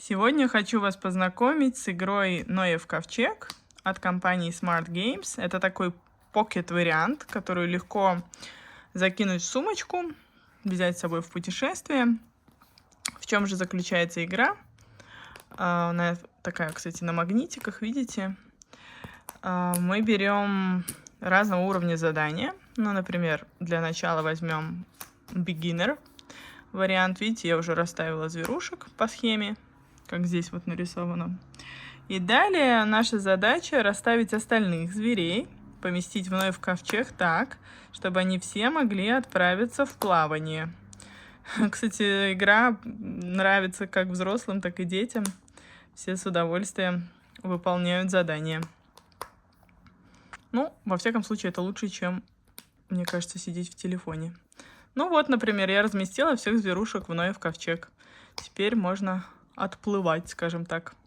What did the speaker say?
Сегодня хочу вас познакомить с игрой Ноев ковчег от компании Smart Games. Это такой покет-вариант, который легко закинуть в сумочку, взять с собой в путешествие. В чем же заключается игра? Она такая, кстати, на магнитиках, видите? Мы берем разного уровня задания. Ну, например, для начала возьмем beginner вариант. Видите, я уже расставила зверушек по схеме, как здесь вот нарисовано. И далее наша задача расставить остальных зверей, поместить вновь в ковчег так, чтобы они все могли отправиться в плавание. Кстати, игра нравится как взрослым, так и детям. Все с удовольствием выполняют задания. Ну, во всяком случае, это лучше, чем, мне кажется, сидеть в телефоне. Ну вот, например, я разместила всех зверушек вновь в ковчег. Теперь можно отплывать, скажем так.